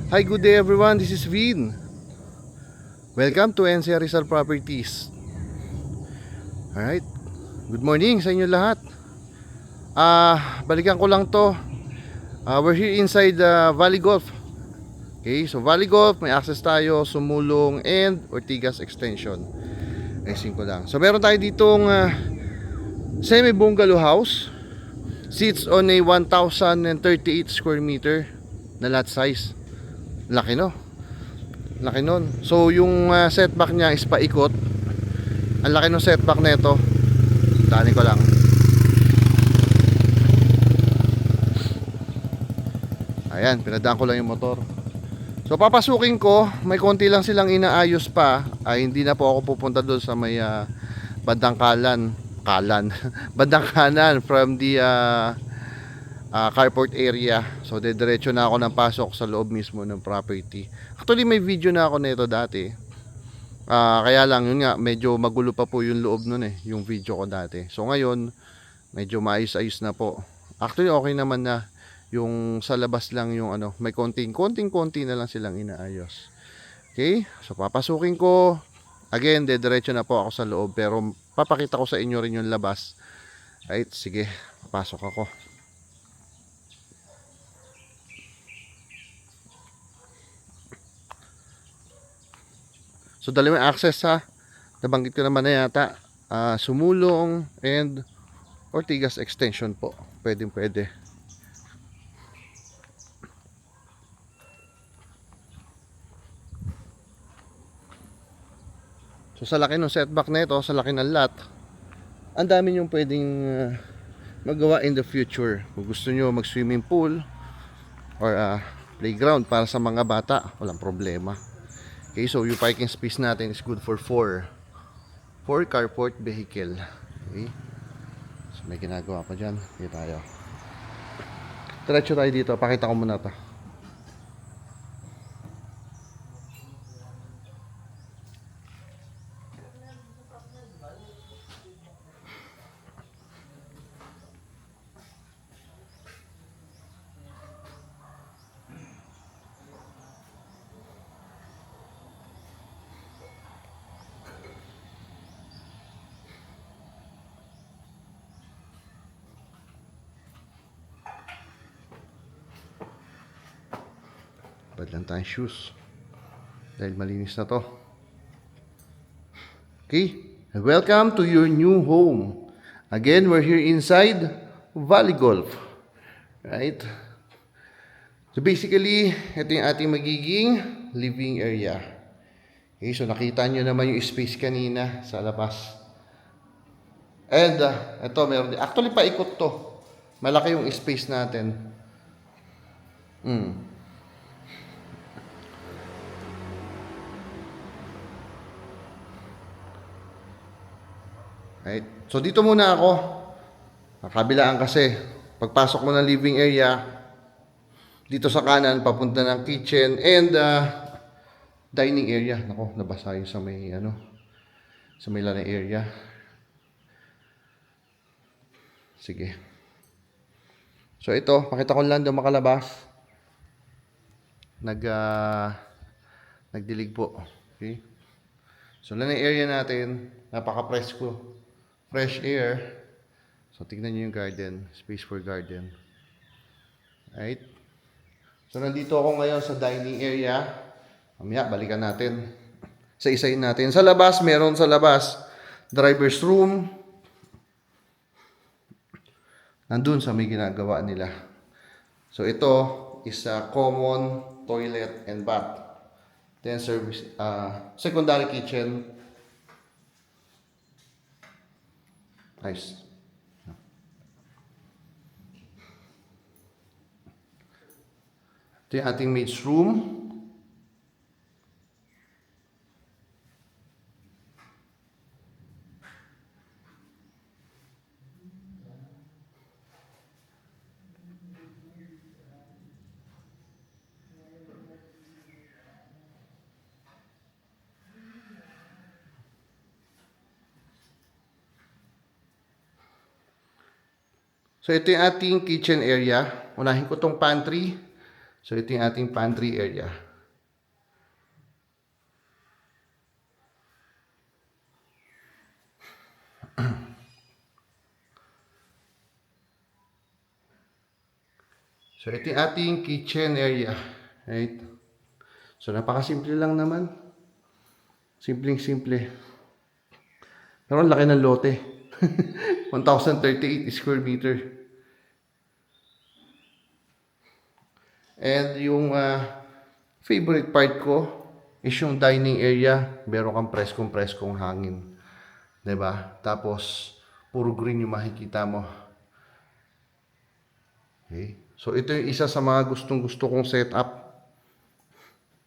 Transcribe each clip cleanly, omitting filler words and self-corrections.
Hi, good day everyone. This is Vin. Welcome to NCR Rizal Properties. Alright, good morning sa inyo lahat. Balikan ko lang to. We're here inside Valley Golf. Okay, so Valley Golf, may access tayo, Sumulong and Ortigas Extension. Ayusin ko lang. So meron tayo ditong semi-bungalow house. Sits on a 1,038 square meter na lot size. Laki no? Laki nun. So yung setback niya is paikot. Ang laki ng setback na ito. Daanin ko lang. Ayan, pinadaan ko lang yung motor. So papasukin ko, may konti lang silang inaayos pa. Hindi na po ako pupunta doon sa may bandang bandang kanan from the carport area. So diretso na ako ng pasok sa loob mismo ng property. Actually may video na ako nito dati. Kaya lang yun nga, medyo magulo pa po yung loob nun yung video ko dati. So ngayon, medyo maayos-ayos na po. Actually okay naman na. Yung sa labas lang yung may konting na lang silang inaayos. Okay? So papasukin ko. Again, diretso na po ako sa loob, pero papakita ko sa inyo rin yung labas. Right? Sige, papasok ako. So dalawang access ha. Nabanggit ko naman na yata. Sumulong and Ortigas Extension po. Pwede. So sa laki ng setback na ito, sa laki ng lot, ang dami nyo pwedeng magawa in the future. Kung gusto nyo mag swimming pool or playground para sa mga bata, walang problema. Okay, so yung parking space natin is good for 4 carport vehicle. Okay, so may ginagawa pa dyan. Dito tayo. Diretso tayo dito, pakita ko muna to. Bad lang tayong shoes dahil malinis na to. Okay, welcome to your new home. Again, we're here inside Valley Golf. Right? So basically, ito yung ating magiging living area. Okay, so nakita nyo naman yung space kanina sa labas. And ito meron din. Actually paikot to. Malaki yung space natin. Right? So dito muna ako. Kabilaan kasi. Pagpasok mo ng living area, dito sa kanan papunta ng kitchen and dining area. Nako, nabasa yung sa may sa may lanay area. Sige. So ito, pakita ko lang daw makalabas. Nagdilig po. Okay? So lanay area natin, napaka-presko. Fresh air. So tignan niyo yung garden, space for garden. Right? So nandito ako ngayon sa dining area. Mamaya balikan natin. Sa isayin natin. Sa labas, meron sa labas driver's room. Nandun sa may ginagawa nila. So ito is a common toilet and bath. Then service secondary kitchen. Nice. Ito yung ating maid's room. So ito yung ating kitchen area. Unahin ko tong pantry. So ito yung ating pantry area. So ito yung ating kitchen area. Right? So napakasimple lang naman. Simpleng-simple. Pero ang laki ng lote. 1,038 square meter. And yung favorite part ko is yung dining area. Meron kang preskong hangin. 'Di ba? Tapos puro green yung makikita mo. Okay. So ito yung isa sa mga gustong-gusto kong setup.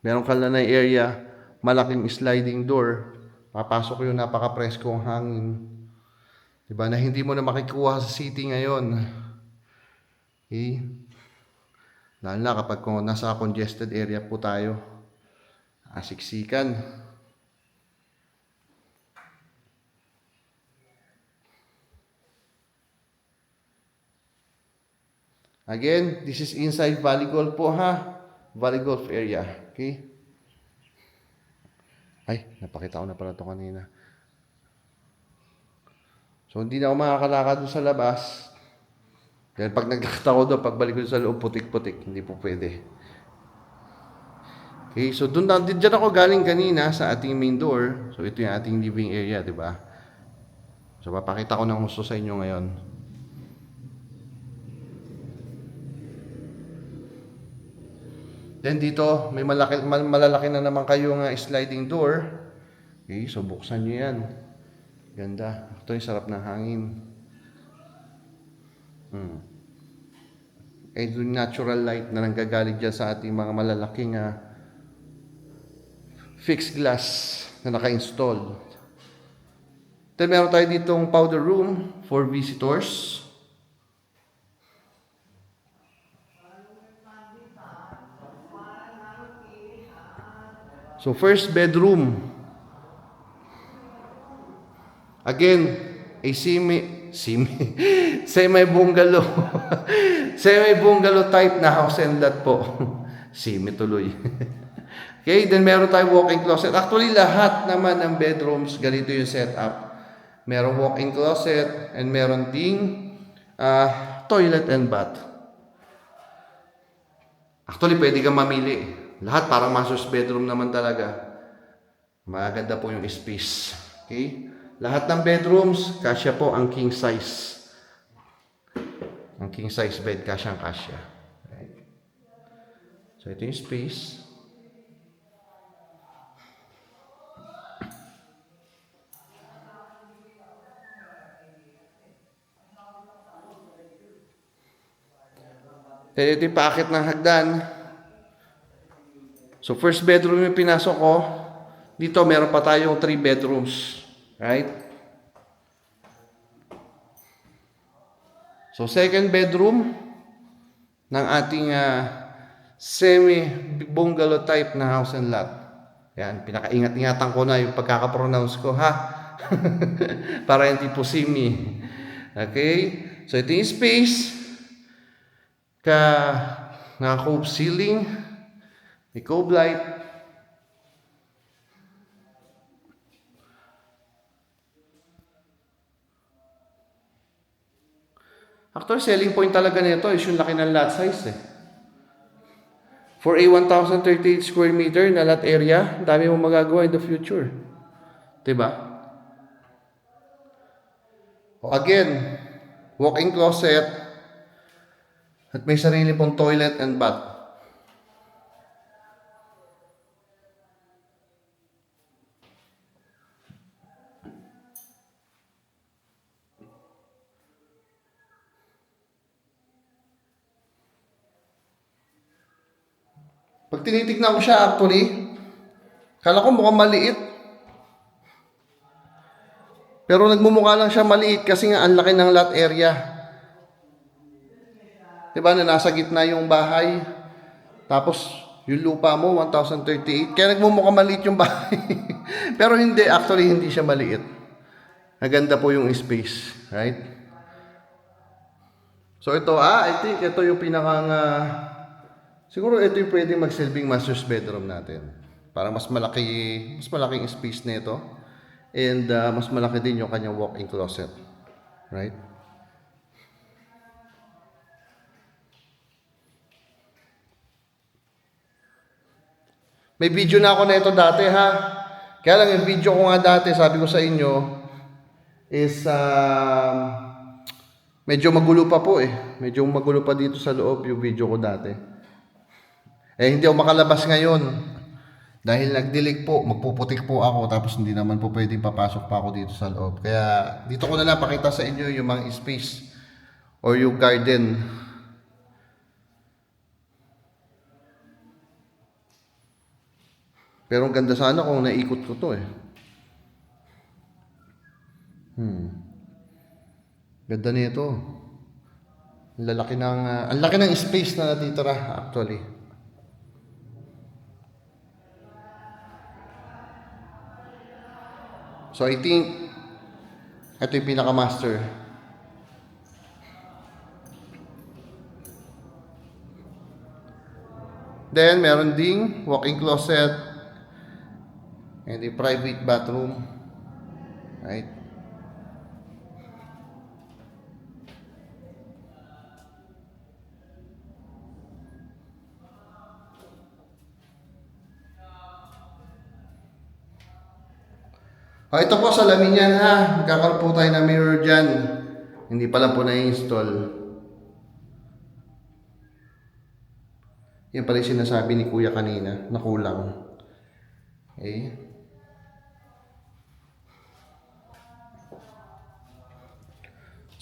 Meron ka lanay area, malaking sliding door. Papasok yung napaka-preskong hangin. 'Di ba? Na hindi mo na makikuha sa city ngayon. Okay? Lalo na kapag kung nasa congested area po tayo. Asiksikan. Again, this is inside Valley Golf po ha. Valley Golf area. Okay? Ay, napakita ko na pala ito kanina. So, hindi na ako makakalakad doon sa labas. Dahil pag naglakad ako doon, pagbalik ko sa loob, putik-putik. Hindi po pwede. Okay, so doon dyan ako galing kanina sa ating main door. So, ito yung ating living area, di ba? So, papakita ko ng gusto sa inyo ngayon. Then dito, may malalaki na naman kayong sliding door. Okay, so buksan nyo yan. Ganda. Ito yung sarap ng hangin. Eh, yung natural light na nanggagaling dyan sa ating mga malalaking fixed glass na naka-install. Then meron tayo ditong powder room for visitors. So first bedroom. Again, a semi-bungalow. Semi-bungalow type na house and lot po. Semi tuloy. Okay, then meron tayong walk-in closet. Actually, lahat naman ng bedrooms, ganito yung setup. Merong walk-in closet and meron ding toilet and bath. Actually, pwede kang mamili. Lahat parang master's bedroom naman talaga. Maganda po yung space. Okay? Lahat ng bedrooms, kasya po ang king size. Ang king size bed, kasyang-kasya. Right? So, ito yung space. Then, ito yung paakit ng hagdan. So, first bedroom yung pinasok ko. Dito, meron pa tayong 3 bedrooms. Right? So, second bedroom ng ating semi-bungalow type na house and lot. Yan, pinakaingat-ingatan ko na yung pagkakapronounce ko, ha? Para hindi po simi. Okay? So, ito yung space. Naka-cove ceiling. May cove light. Actually, selling point talaga nito is yung laki ng lot size eh. For a 1,038 square meter na lot area, dami mong magagawa in the future. Diba? Again, walk-in closet at may sarili pong toilet and bath. Pag tinitignan ko siya actually, kala ko mukhang maliit. Pero nagmumukha lang siya maliit kasi nga ang laki ng lot area. Diba na nasa gitna yung bahay. Tapos yung lupa mo, 1,038. Kaya nagmumukha maliit yung bahay. Pero hindi, actually hindi siya maliit. Naganda po yung space. Right? So ito, I think ito yung pinakang Siguro ito yung pwedeng magsilbing master's bedroom natin. Para mas malaking space nito. And mas malaki din yung kanyang walk-in closet. Right? May video na ako na ito dati ha. Kaya lang yung video ko nga dati, sabi ko sa inyo, is medyo magulo pa po eh. Medyo magulo pa dito sa loob yung video ko dati. Eh hindi ako makalabas ngayon. Dahil nag-delete po, magpuputik po ako tapos hindi naman po pwedeng papasok pa ako dito sa loob. Kaya dito ko na lang pakita sa inyo yung mga space or yung garden. Pero ang ganda sana kung naikot ko to eh. Ganda nito. Ang laki ng space na natitira actually. So I think ito yung pinaka-master. Then meron ding walk-in closet and a private bathroom. Right? Ito po salamin yan ha. Magkakaroon po tayo ng mirror dyan. Hindi pa lang po na-install. Yan pala yung sinasabi ni Kuya kanina na kulang. Okay.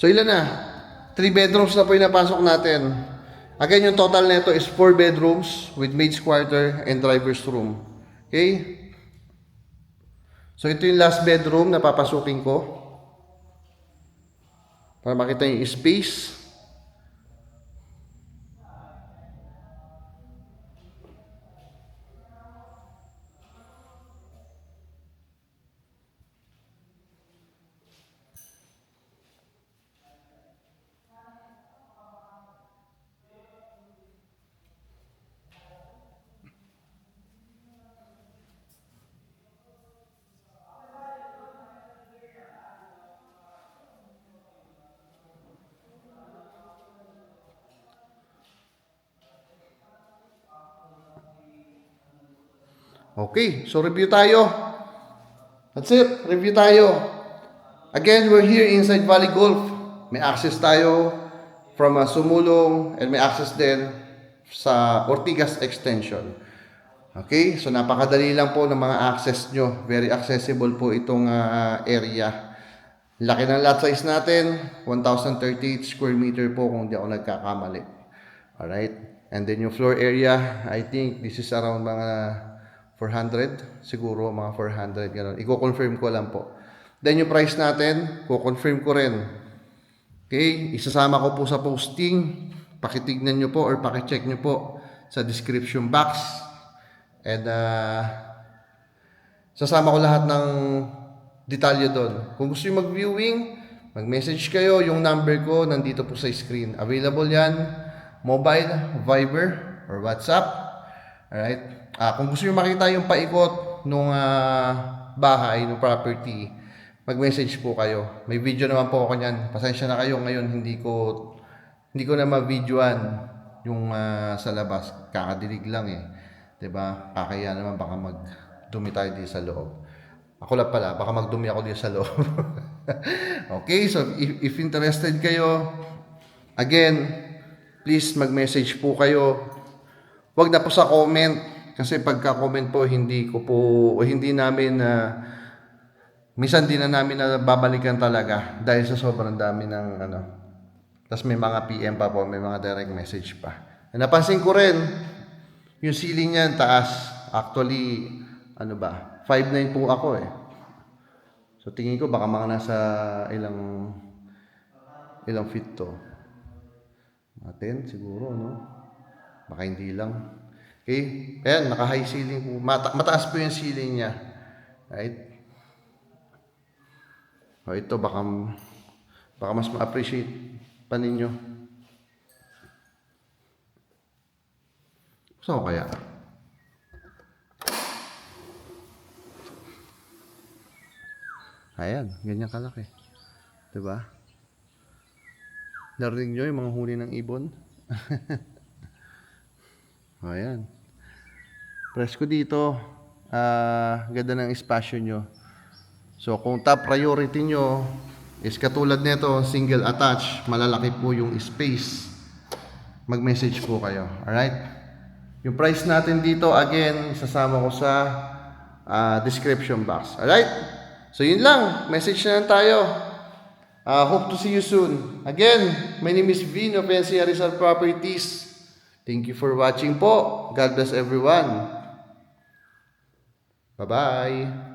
So ilan na? 3 bedrooms na po yung napasok natin. Again, yung total nito is 4 bedrooms with maid's quarter and driver's room. Okay? So ito yung last bedroom na papasukin ko. Para makita yung space. Okay, so review tayo. That's it, review tayo. Again, we're here inside Valley Golf. May access tayo from Sumulong and may access din sa Ortigas Extension. Okay, so napakadali lang po ng mga access nyo. Very accessible po itong area. Laki ng lot size natin, 1,038 square meter po kung di ako nagkakamali. Alright, and then yung floor area, I think this is around mga 400, siguro mga 400, gano'n. Iko-confirm ko lang po. Then yung price natin, ko-confirm ko rin. Okay, isasama ko po sa posting. Pakitignan nyo po or pakicheck nyo po sa description box. And sasama ko lahat ng detalye doon. Kung gusto nyo mag-viewing, mag-message kayo. Yung number ko nandito po sa screen. Available yan. Mobile, Viber, or WhatsApp. Alright. Kung gusto nyo makita yung paikot nung bahay, nung property, mag-message po kayo. May video naman po ako niyan. Pasensya na kayo ngayon, hindi ko na ma-videoan yung sa labas. Kakadilig lang eh. 'Di ba? Kakaya naman baka magdumi tayo dito sa loob. Ako lang pala, baka magdumi ako dito sa loob. Okay, so if interested kayo, again, please mag-message po kayo. Huwag na po sa comment. Kasi pagka-comment po, hindi namin, minsan di na namin babalikan talaga dahil sa sobrang dami ng Tapos may mga PM pa po, may mga direct message pa. Napansin ko rin, yung ceiling niyan taas. Actually, 5'9" po ako eh. So tingin ko baka mga nasa ilang feet to. 10 siguro, no? Baka hindi lang. Okay? Ayan, naka-high ceiling po. Mataas po yung ceiling niya. Right? O ito, baka mas ma-appreciate pa ninyo. So kaya? Ayan, ganyan kalaki. Diba? Narinig nyo yung mga huli ng ibon? Ayan. Presko dito. Ganda ng espasyo nyo. So kung top priority nyo is katulad nito, single attach, malalaki po yung space, mag-message po kayo. Alright? Yung price natin dito, again, sasama ko sa description box. Alright? So yun lang. Message na lang tayo. Hope to see you soon. Again, my name is Vin of NCR Rizal Properties. Thank you for watching po. God bless everyone. Bye-bye.